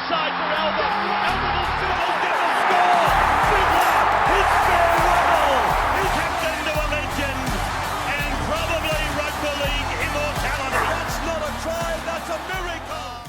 inside for Albert. Albert will get the score. Fiddler, his farewell. He tapped into a legend and probably rugby league immortality. That's not a try, that's a miracle.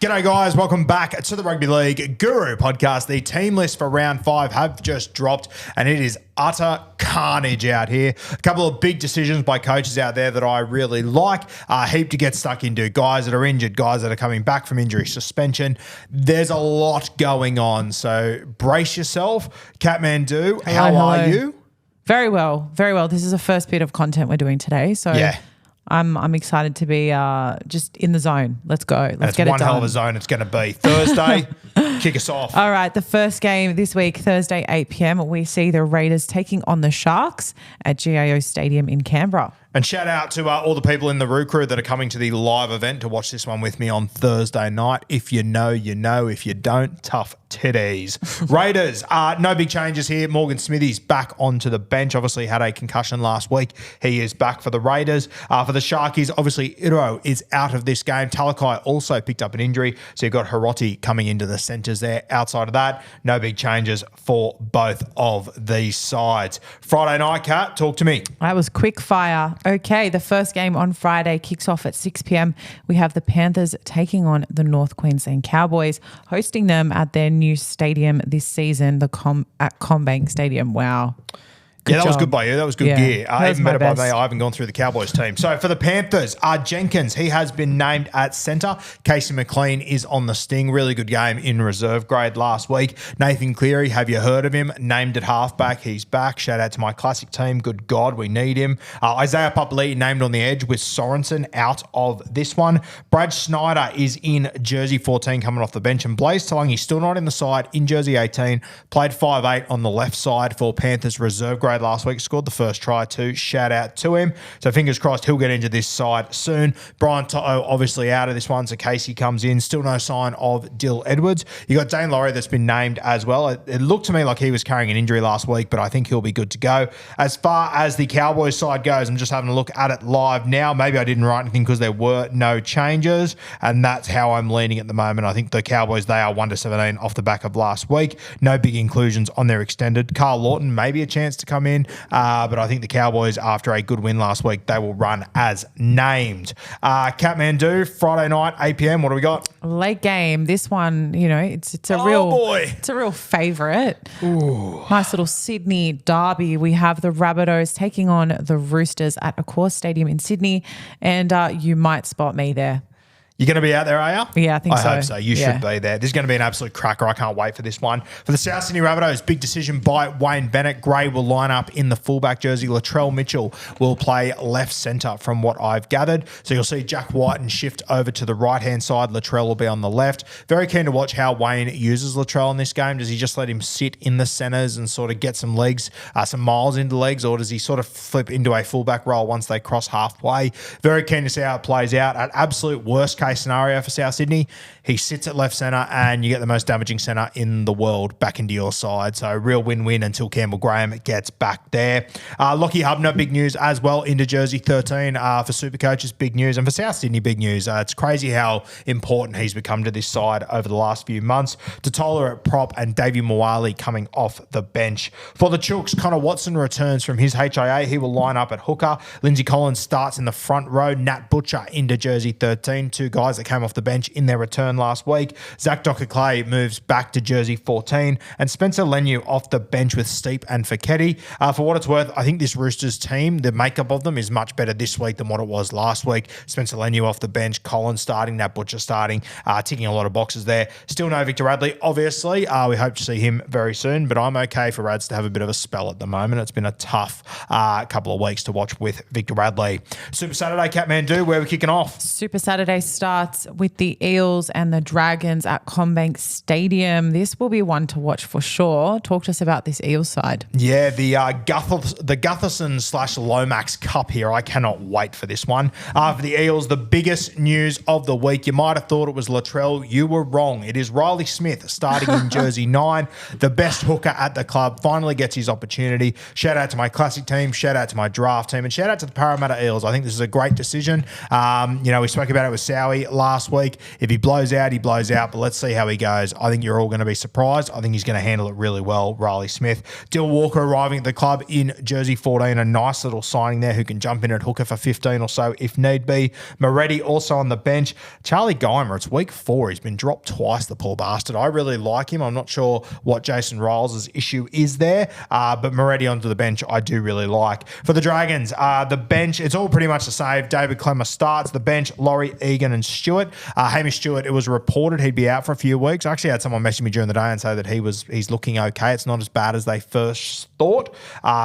G'day guys, welcome back to the Rugby League Guru podcast. The team list for round 5 have just dropped and it is utter carnage out here. A couple of big decisions by coaches out there that I really like. A heap to get stuck into. Guys that are injured, guys that are coming back from injury suspension. There's a lot going on, so brace yourself. Kathmandu, how are you? Very well, very well. This is the first bit of content we're doing today, so yeah. I'm excited to be just in the zone. Let's go. Let's get it done. One hell of a zone it's going to be. Thursday, kick us off. All right, the first game this week, Thursday, 8 p.m, we see the Raiders taking on the Sharks at GIO Stadium in Canberra. And shout out to all the people in the Roo crew that are coming to the live event to watch this one with me on Thursday night. If you know, you know. If you don't, tough titties. Raiders, no big changes here. Morgan Smithy's back onto the bench. Obviously had a concussion last week. He is back for the Raiders. For the Sharkies, obviously Iro is out of this game. Talakai also picked up an injury. So you've got Hiroti coming into the centres there. Outside of that, no big changes for both of these sides. Friday night, Kat, talk to me. That was quick fire. Okay, the first game on Friday kicks off at 6 p.m. We have the Panthers taking on the North Queensland Cowboys, hosting them at their new stadium this season, at CommBank Stadium. Wow. Good that was job. good by you. That was good gear. Even better by me. I haven't gone through the Cowboys team. So for the Panthers, Jenkins, he has been named at centre. Casey McLean is on the sting. Really good game in reserve grade last week. Nathan Cleary, have you heard of him? Named at halfback. He's back. Shout out to my classic team. Good God, we need him. Isaiah Papali'i named on the edge with Sorensen out of this one. Brad Snyder is in jersey 14 coming off the bench. And Blaze Talangi still not in the side in jersey 18. Played 5'8" on the left side for Panthers reserve grade last week, scored the first try too. Shout out to him. So fingers crossed he'll get into this side soon. Brian To'o obviously out of this one, so Casey comes in. Still no sign of Dill Edwards. You got Dane Laurie that's been named as well. It looked to me like he was carrying an injury last week, but I think he'll be good to go. As far as the Cowboys side goes, I'm just having a look at it live now. Maybe I didn't write anything because there were no changes, and that's how I'm leaning at the moment. I think the Cowboys, they are 1-17 off the back of last week. No big inclusions on their extended. Carl Lawton, maybe a chance to come in, but I think the Cowboys, after a good win last week, they will run as named. Kathmandu, Friday night, 8 p.m. What do we got? Late game. This one, you know, it's a real favourite. Nice little Sydney derby. We have the Rabbitohs taking on the Roosters at Accor Stadium in Sydney, and you might spot me there. You're going to be out there, are you? Yeah, I think so. I hope so. You should be there. This is going to be an absolute cracker. I can't wait for this one. For the South Sydney Rabbitohs, big decision by Wayne Bennett. Gray will line up in the fullback jersey. Latrell Mitchell will play left centre from what I've gathered. So you'll see Jack Whiten shift over to the right-hand side. Latrell will be on the left. Very keen to watch how Wayne uses Latrell in this game. Does he just let him sit in the centres and sort of get some legs, some miles into legs, or does he sort of flip into a fullback role once they cross halfway? Very keen to see how it plays out. At absolute worst case scenario for South Sydney, he sits at left centre and you get the most damaging centre in the world back into your side. So real win-win until Campbell Graham gets back there. Lockie Hubner, big news as well into jersey 13 for Super Coaches, big news. And for South Sydney, big news. It's crazy how important he's become to this side over the last few months. Totola at prop and Davey Moali coming off the bench. For the Chooks, Connor Watson returns from his HIA. He will line up at hooker. Lindsay Collins starts in the front row. Nat Butcher into jersey 13. Two guys that came off the bench in their return last week. Zach Docker-Clay moves back to jersey 14 and Spencer Leniu off the bench with Steep and Feketi. For what it's worth, I think this Roosters team, the makeup of them is much better this week than what it was last week. Spencer Leniu off the bench, Collins starting, Nat Butcher starting, ticking a lot of boxes there. Still no Victor Radley, obviously. We hope to see him very soon, but I'm okay for Rads to have a bit of a spell at the moment. It's been a tough couple of weeks to watch with Victor Radley. Super Saturday, Kathmandu, where are we kicking off? Super Saturday starts with the Eels and the Dragons at CommBank Stadium. This will be one to watch for sure. Talk to us about this Eels side. Yeah, the Gutherson/Lomax Cup here. I cannot wait for this one. For the Eels, the biggest news of the week. You might have thought it was Latrell. You were wrong. It is Ryley Smith starting in jersey 9. The best hooker at the club finally gets his opportunity. Shout out to my classic team. Shout out to my draft team. And shout out to the Parramatta Eels. I think this is a great decision. We spoke about it with Sowie Howie last week. If he blows out, he blows out, but let's see how he goes. I think you're all going to be surprised. I think he's going to handle it really well, Ryley Smith. Dill Walker arriving at the club in jersey 14, a nice little signing there who can jump in at hooker for 15 or so if need be. Moretti also on the bench. Charlie Geimer, it's week 4. He's been dropped twice, the poor bastard. I really like him. I'm not sure what Jason Riles' issue is there, but Moretti onto the bench I do really like. For the Dragons, the bench, it's all pretty much the same. David Clemmer starts. The bench, Laurie, Egan and Stewart. Hamish Stewart, it was reported he'd be out for a few weeks. I actually had someone message me during the day and say that he's looking okay. It's not as bad as they first thought.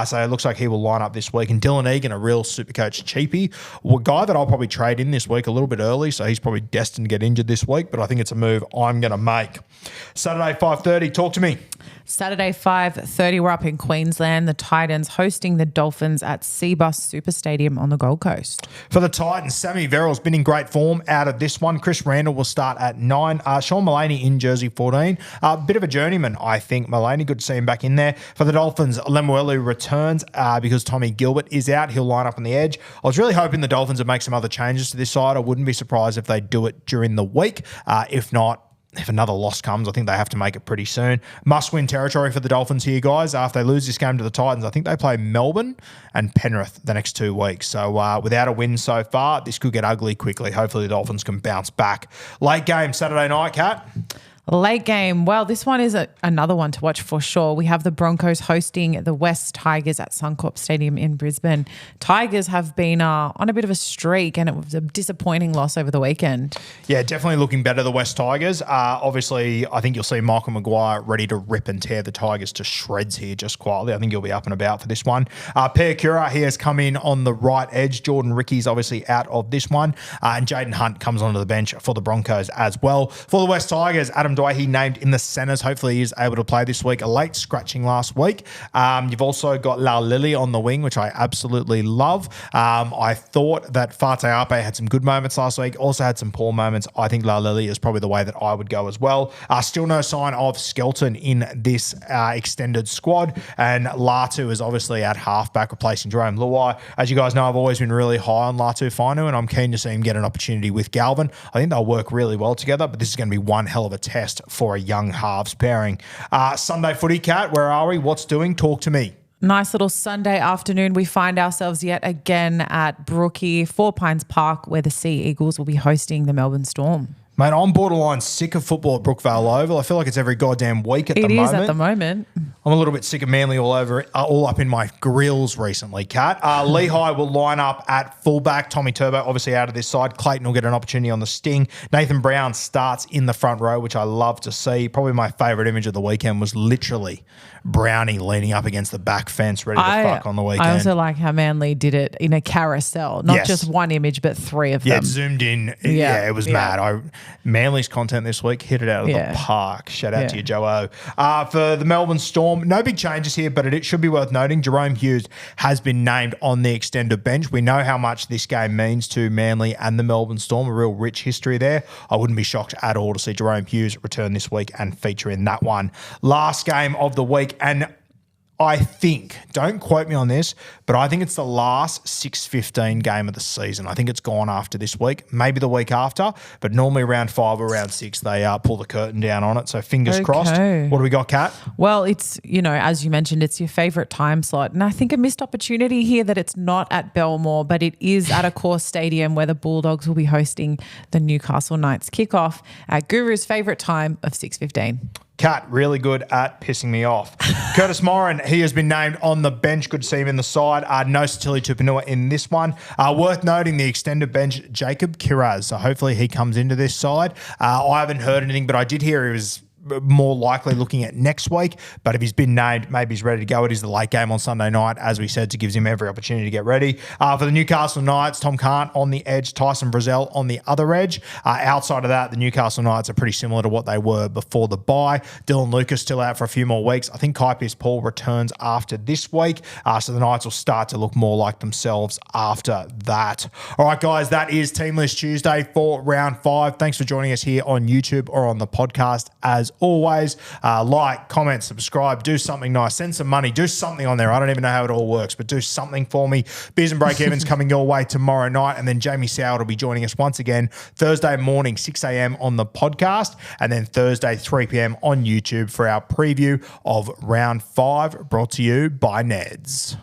So it looks like he will line up this week. And Dylan Egan, a real Supercoach cheapie, a guy that I'll probably trade in this week a little bit early, so he's probably destined to get injured this week, but I think it's a move I'm going to make. Saturday, 5:30, talk to me. Saturday, 5:30, we're up in Queensland. The Titans hosting the Dolphins at Seabus Super Stadium on the Gold Coast. For the Titans, Sammy Verrill's been in great form out of this one. Chris Randall will start at 9. Sean Mullaney in jersey 14. A bit of a journeyman, I think. Mullaney, good to see him back in there. For the Dolphins, Lemuelu returns because Tommy Gilbert is out. He'll line up on the edge. I was really hoping the Dolphins would make some other changes to this side. I wouldn't be surprised if they do it during the week. If not, if another loss comes, I think they have to make it pretty soon. Must-win territory for the Dolphins here, guys. After they lose this game to the Titans, I think they play Melbourne and Penrith the next 2 weeks. So without a win so far, this could get ugly quickly. Hopefully the Dolphins can bounce back. Late game, Saturday night, Kat. Late game. Well, this one is another one to watch for sure. We have the Broncos hosting the West Tigers at Suncorp Stadium in Brisbane. Tigers have been on a bit of a streak, and it was a disappointing loss over the weekend. Yeah, definitely looking better, the West Tigers. Obviously, I think you'll see Michael Maguire ready to rip and tear the Tigers to shreds here just quietly. I think he'll be up and about for this one. Per Cura, he has come in on the right edge. Jordan Ricky's obviously out of this one. And Jaden Hunt comes onto the bench for the Broncos as well. For the West Tigers, Adam Dwight, he named in the centres. Hopefully he is able to play this week. A late scratching last week. You've also got La Lily on the wing, which I absolutely love. I thought that Fate Ape had some good moments last week, also had some poor moments. I think La Lily is probably the way that I would go as well. Still no sign of Skelton in this extended squad, and Latu is obviously at halfback replacing Jerome Luai. As you guys know, I've always been really high on Latu Fainu, and I'm keen to see him get an opportunity with Galvin. I think they'll work really well together, but this is going to be one hell of a test for a young halves pairing. Sunday footy, Cat, where are we? What's doing? Talk to me. Nice little Sunday afternoon. We find ourselves yet again at Brookie, 4 Pines Park, where the Sea Eagles will be hosting the Melbourne Storm. Mate, I'm borderline sick of football at Brookvale Oval. I feel like it's every goddamn week at the moment. It is at the moment. I'm a little bit sick of Manly all over it, all up in my grills recently, Kat. Lehigh will line up at fullback. Tommy Turbo obviously out of this side. Clayton will get an opportunity on the sting. Nathan Brown starts in the front row, which I love to see. Probably my favourite image of the weekend was literally Brownie leaning up against the back fence ready to fuck on the weekend. I also like how Manly did it in a carousel. Not just one image, but 3 of them. Yeah, it zoomed in. Yeah, it was mad. Manly's content this week hit it out of the park. Shout out to you, Joe. For the Melbourne Storm, no big changes here, but it should be worth noting Jerome Hughes has been named on the extended bench. We know how much this game means to Manly and the Melbourne Storm, a real rich history there. I wouldn't be shocked at all to see Jerome Hughes return this week and feature in that one. Last game of the week, and I think, don't quote me on this, but I think it's the last 6:15 game of the season. I think it's gone after this week, maybe the week after, but normally round 5 or round 6, they pull the curtain down on it. So fingers crossed. What do we got, Kat? Well, it's, as you mentioned, it's your favourite time slot. And I think a missed opportunity here that it's not at Belmore, but it is at a core stadium where the Bulldogs will be hosting the Newcastle Knights kickoff at Guru's favourite time of 6:15. Cat, really good at pissing me off. Curtis Moran, he has been named on the bench. Good to see him in the side. No Satili Tupanua in this one. Worth noting the extended bench, Jacob Kiraz. So hopefully he comes into this side. I haven't heard anything, but I did hear he was more likely looking at next week. But if he's been named, maybe he's ready to go. It is the late game on Sunday night, as we said, to gives him every opportunity to get ready. For the Newcastle Knights, Tom Cant on the edge, Tyson Brazel on the other edge. Outside of that, the Newcastle Knights are pretty similar to what they were before the bye. Dylan Lucas still out for a few more weeks. I think Kai Pearce-Paul returns after this week. So the Knights will start to look more like themselves after that. All right, guys, that is Team List Tuesday for round 5. Thanks for joining us here on YouTube or on the podcast as always, like, comment, subscribe, do something nice, send some money, do something on there. I don't even know how it all works, but do something for me. Beers and Break-Evens coming your way tomorrow night, and then Jamie Soward will be joining us once again Thursday morning, 6 a.m. on the podcast, and then Thursday, 3 p.m. on YouTube for our preview of round 5, brought to you by Neds.